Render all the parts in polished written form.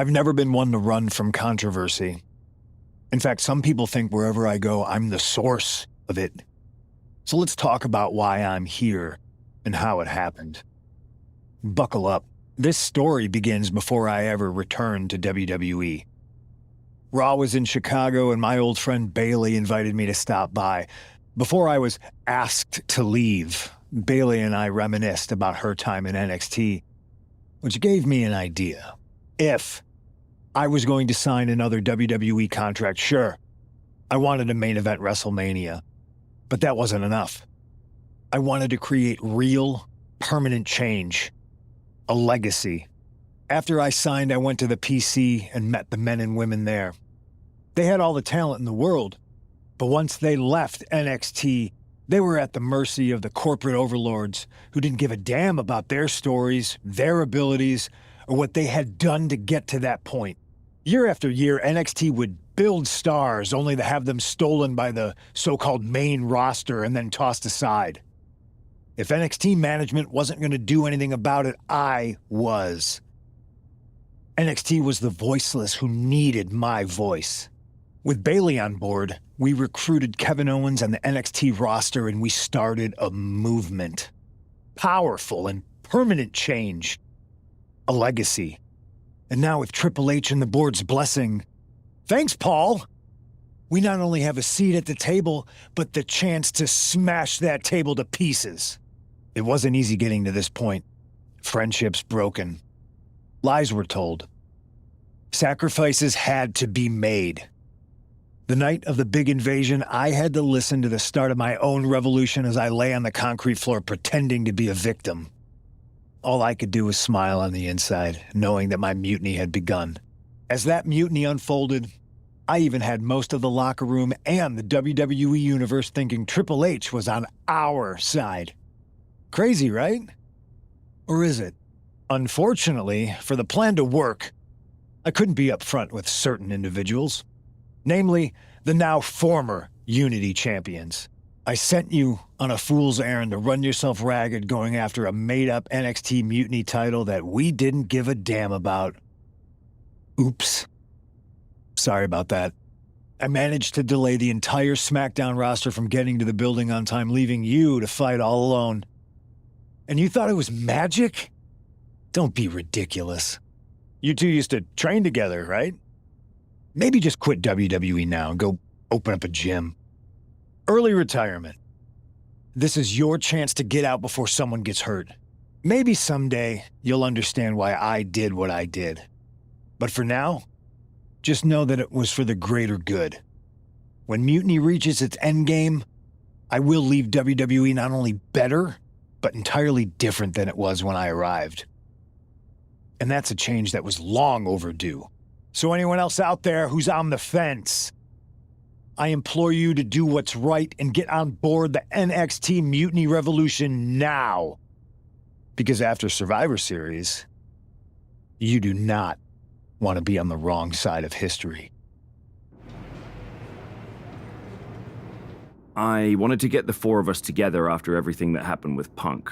I've never been one to run from controversy. In fact, some people think wherever I go, I'm the source of it. So let's talk about why I'm here and how it happened. Buckle up. This story begins before I ever returned to WWE. Raw was in Chicago and my old friend Bailey invited me to stop by. Before I was asked to leave, Bailey and I reminisced about her time in NXT, which gave me an idea. If I was going to sign another WWE contract, sure, I wanted a main event WrestleMania, but that wasn't enough. I wanted to create real, permanent change, a legacy. After I signed, I went to the PC and met the men and women there. They had all the talent in the world, but once they left NXT, they were at the mercy of the corporate overlords who didn't give a damn about their stories, their abilities, or what they had done to get to that point. Year after year, NXT would build stars only to have them stolen by the so-called main roster and then tossed aside. If NXT management wasn't going to do anything about it, I was. NXT was the voiceless who needed my voice. With Bailey on board, we recruited Kevin Owens and the NXT roster and we started a movement. Powerful and permanent change. A legacy. And now with Triple H and the board's blessing, thanks, Paul! We not only have a seat at the table, but the chance to smash that table to pieces. It wasn't easy getting to this point. Friendships broken. Lies were told. Sacrifices had to be made. The night of the big invasion, I had to listen to the start of my own revolution as I lay on the concrete floor pretending to be a victim. All I could do was smile on the inside, knowing that my mutiny had begun. As that mutiny unfolded, I even had most of the locker room and the WWE Universe thinking Triple H was on our side. Crazy, right? Or is it? Unfortunately, for the plan to work, I couldn't be upfront with certain individuals. Namely, the now former Unity champions. I sent you on a fool's errand to run yourself ragged going after a made-up NXT Mutiny title that we didn't give a damn about. Oops. Sorry about that. I managed to delay the entire SmackDown roster from getting to the building on time, leaving you to fight all alone. And you thought it was magic? Don't be ridiculous. You two used to train together, right? Maybe just quit WWE now and go open up a gym. Early retirement. This is your chance to get out before someone gets hurt. Maybe someday you'll understand why I did what I did. But for now, just know that it was for the greater good. When Mutiny reaches its endgame, I will leave WWE not only better, but entirely different than it was when I arrived. And that's a change that was long overdue. So anyone else out there who's on the fence, I implore you to do what's right and get on board the NXT Mutiny Revolution now. Because after Survivor Series, you do not want to be on the wrong side of history. I wanted to get the four of us together after everything that happened with Punk.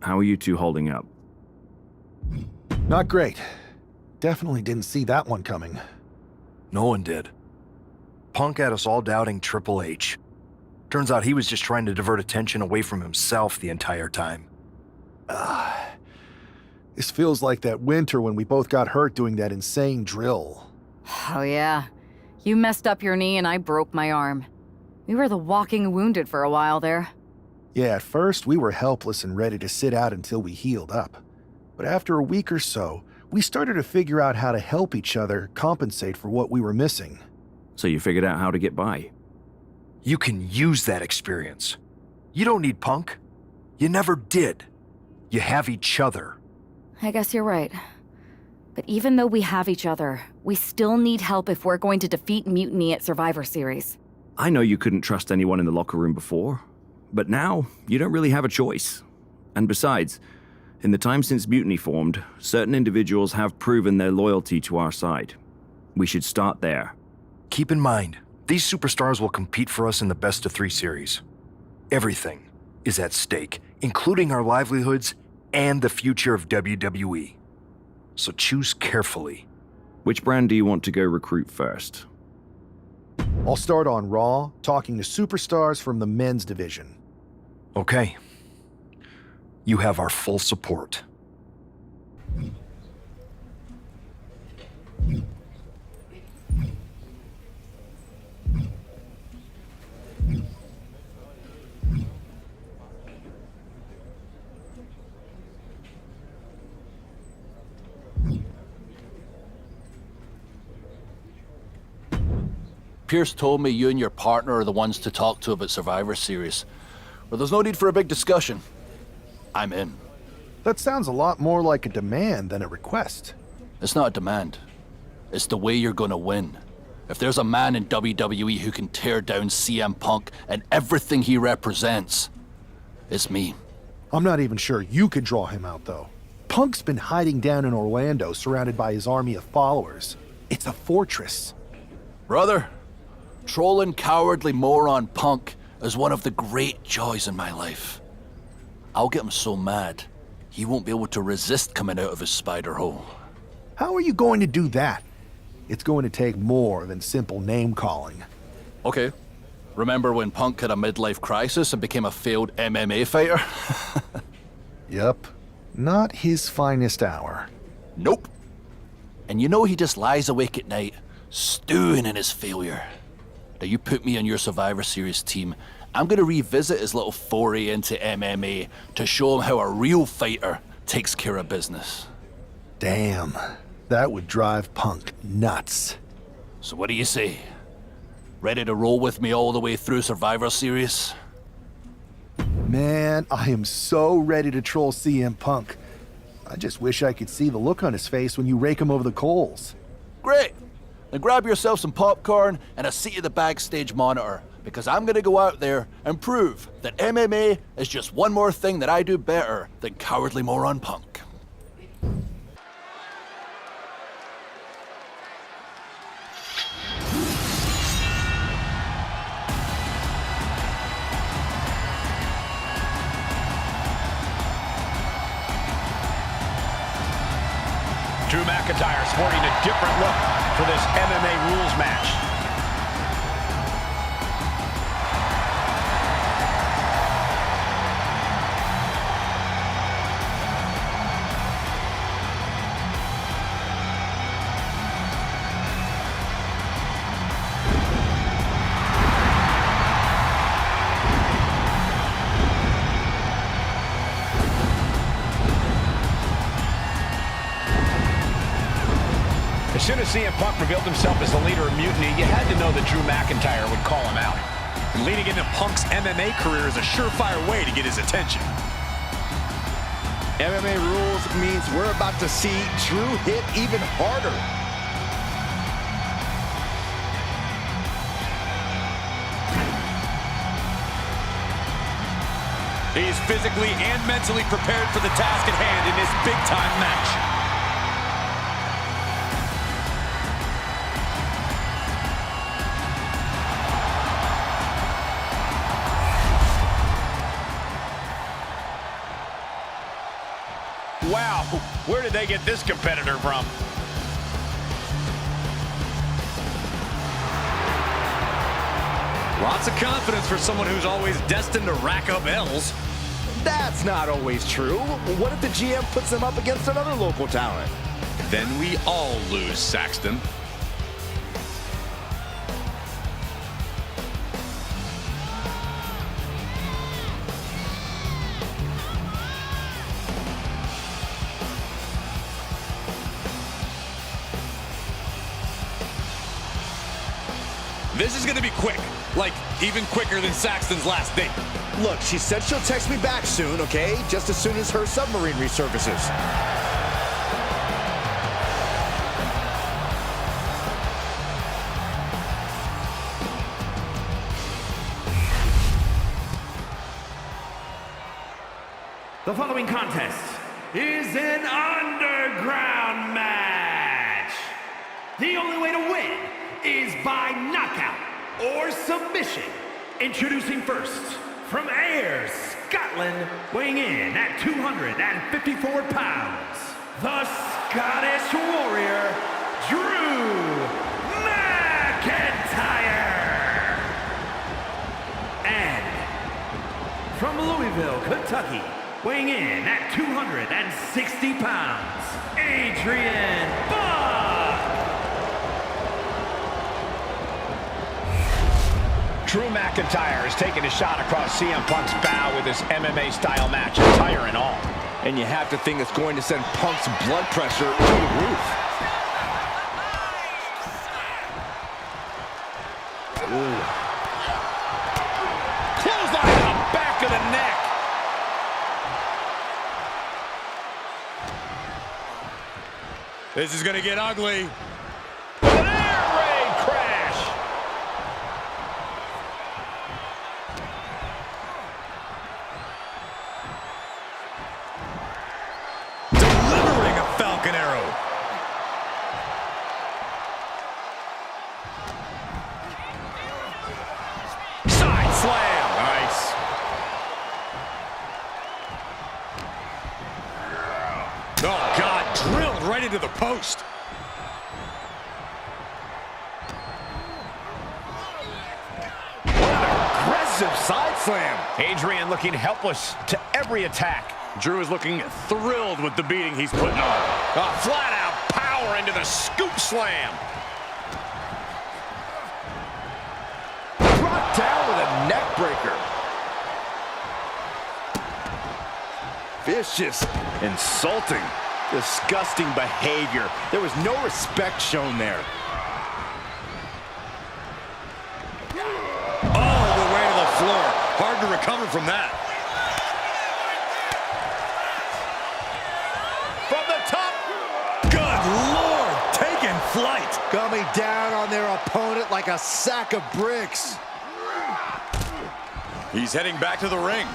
How are you two holding up? Not great. Definitely didn't see that one coming. No one did. Punk had us all doubting Triple H. Turns out he was just trying to divert attention away from himself the entire time. This feels like that winter when we both got hurt doing that insane drill. Oh yeah. You messed up your knee and I broke my arm. We were the walking wounded for a while there. Yeah, at first we were helpless and ready to sit out until we healed up. But after a week or so, we started to figure out how to help each other compensate for what we were missing. So you figured out how to get by? You can use that experience. You don't need Punk. You never did. You have each other. I guess you're right. But even though we have each other, we still need help if we're going to defeat Mutiny at Survivor Series. I know you couldn't trust anyone in the locker room before, but now you don't really have a choice. And besides, in the time since Mutiny formed, certain individuals have proven their loyalty to our side. We should start there. Keep in mind, these superstars will compete for us in the best-of-3 series. Everything is at stake, including our livelihoods and the future of WWE. So choose carefully Which brand do you want to go recruit first? I'll start on Raw, talking to superstars from the men's division. Okay. You have our full support. Pierce told me you and your partner are the ones to talk to about Survivor Series. But there's no need for a big discussion. I'm in. That sounds a lot more like a demand than a request. It's not a demand. It's the way you're gonna win. If there's a man in WWE who can tear down CM Punk and everything he represents, it's me. I'm not even sure you could draw him out, though. Punk's been hiding down in Orlando, surrounded by his army of followers. It's a fortress. Brother, trolling cowardly moron Punk is one of the great joys in my life. I'll get him so mad, he won't be able to resist coming out of his spider hole. How are you going to do that? It's going to take more than simple name-calling. Okay. Remember when Punk had a midlife crisis and became a failed MMA fighter? Yep. Not his finest hour. Nope. And you know he just lies awake at night, stewing in his failure. Now you put me on your Survivor Series team, I'm gonna revisit his little foray into MMA to show him how a real fighter takes care of business. Damn. That would drive Punk nuts. So what do you say? Ready to roll with me all the way through Survivor Series? Man, I am so ready to troll CM Punk. I just wish I could see the look on his face when you rake him over the coals. Great! Then grab yourself some popcorn and a seat at the backstage monitor, because I'm gonna go out there and prove that MMA is just one more thing that I do better than cowardly moron Punk. Drew McIntyre sporting a different look for this MMA rules match. As soon as CM Punk revealed himself as the leader of Mutiny, you had to know that Drew McIntyre would call him out. And leading into Punk's MMA career is a surefire way to get his attention. MMA rules means we're about to see Drew hit even harder. He's physically and mentally prepared for the task at hand in this big-time match. Wow, where did they get this competitor from? Lots of confidence for someone who's always destined to rack up L's. That's not always true. What if the GM puts them up against another local talent? Then we all lose, Saxton. This is gonna be quick, like even quicker than Saxton's last date. Look, she said she'll text me back soon, okay? Just as soon as her submarine resurfaces. The following contest is an underground match. The only way to win is by knockout or submission. Introducing first, from Ayr, Scotland, weighing in at 254 pounds, the Scottish Warrior, Drew Louisville, Kentucky, weighing in at 260 pounds, Adrian Buck! Drew McIntyre is taking a shot across CM Punk's bow with this MMA-style match, attire and all. And you have to think it's going to send Punk's blood pressure through the roof. Clothesline to the back of the neck. This is going to get ugly. An air raid crash. Delivering a Falcon Arrow. Side slam. Nice. Oh, God, drilled right into the post. What an aggressive side slam. Adrian looking helpless to every attack. Drew is looking thrilled with the beating he's putting on. A flat-out power into the scoop slam. Brought down with a neck breaker. Vicious, insulting, disgusting behavior. There was no respect shown there. All the way to the floor. Hard to recover from that. From the top. Good Lord, taking flight. Coming down on their opponent like a sack of bricks. He's heading back to the ring.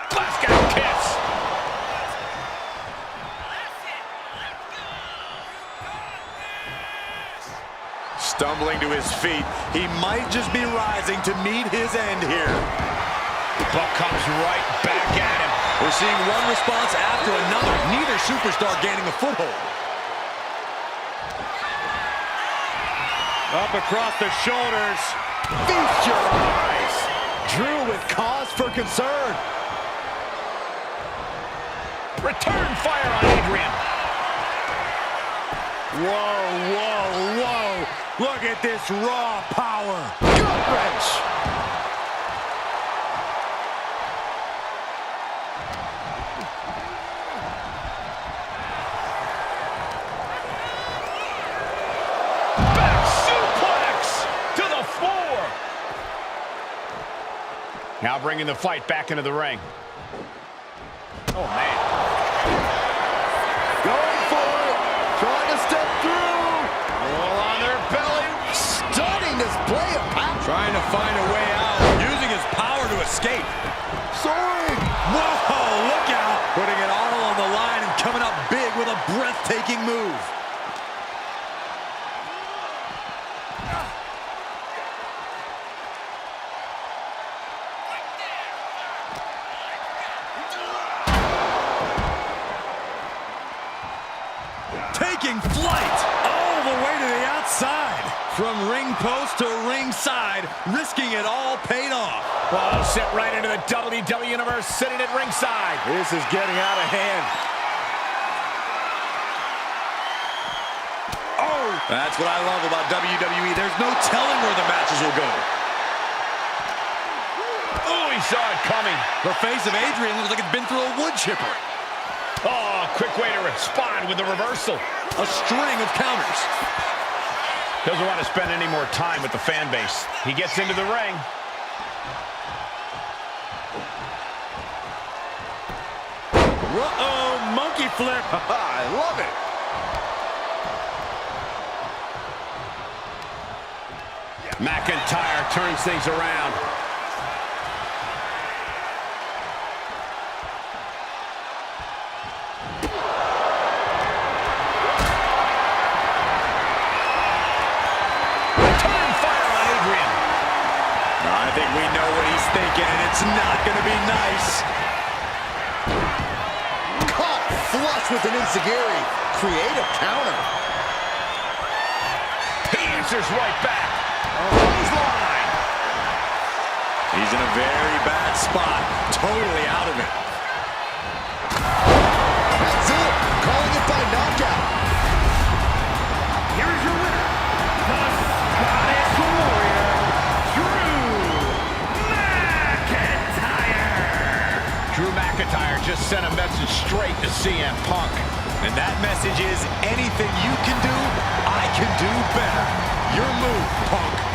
Glasgow kiss. Stumbling to his feet, he might just be rising to meet his end here. Buck comes right back at him. We're seeing one response after another, neither superstar gaining a foothold. Up across the shoulders. Feast your eyes. Drew with cause for concern. Return fire on Adrian. Whoa, whoa, whoa. Look at this raw power. Gut wrench. Back suplex to the floor. Now bringing the fight back into the ring. Oh, man. Going for it. Trying to step through. All on their belly. Stunning display of power. Trying to find a way out. Using his power to escape. Soaring. Whoa, look out. Putting it all on the line and coming up big with a breathtaking move. Taking flight all the way to the outside. From ring post to ringside, risking it all paid off. Oh, set right into the WWE Universe, sitting at ringside. This is getting out of hand. Oh! That's what I love about WWE. There's no telling where the matches will go. Oh, he saw it coming. The face of Adrian looks like it's been through a wood chipper. Oh, quick way to respond with the reversal. A string of counters. Doesn't want to spend any more time with the fan base. He gets into the ring. Uh-oh, monkey flip. I love it. McIntyre turns things around. I think we know what he's thinking, and it's not going to be nice. Caught flush with an enziguri. Creative counter. He answers right back. Clothesline. He's in a very bad spot, totally out of it. That's it, calling it by knockout. Here's your winner, the Scottish Warrior, Drew McIntyre. Drew McIntyre just sent a message straight to CM Punk. And that message is, anything you can do, I can do better. Your move, Punk.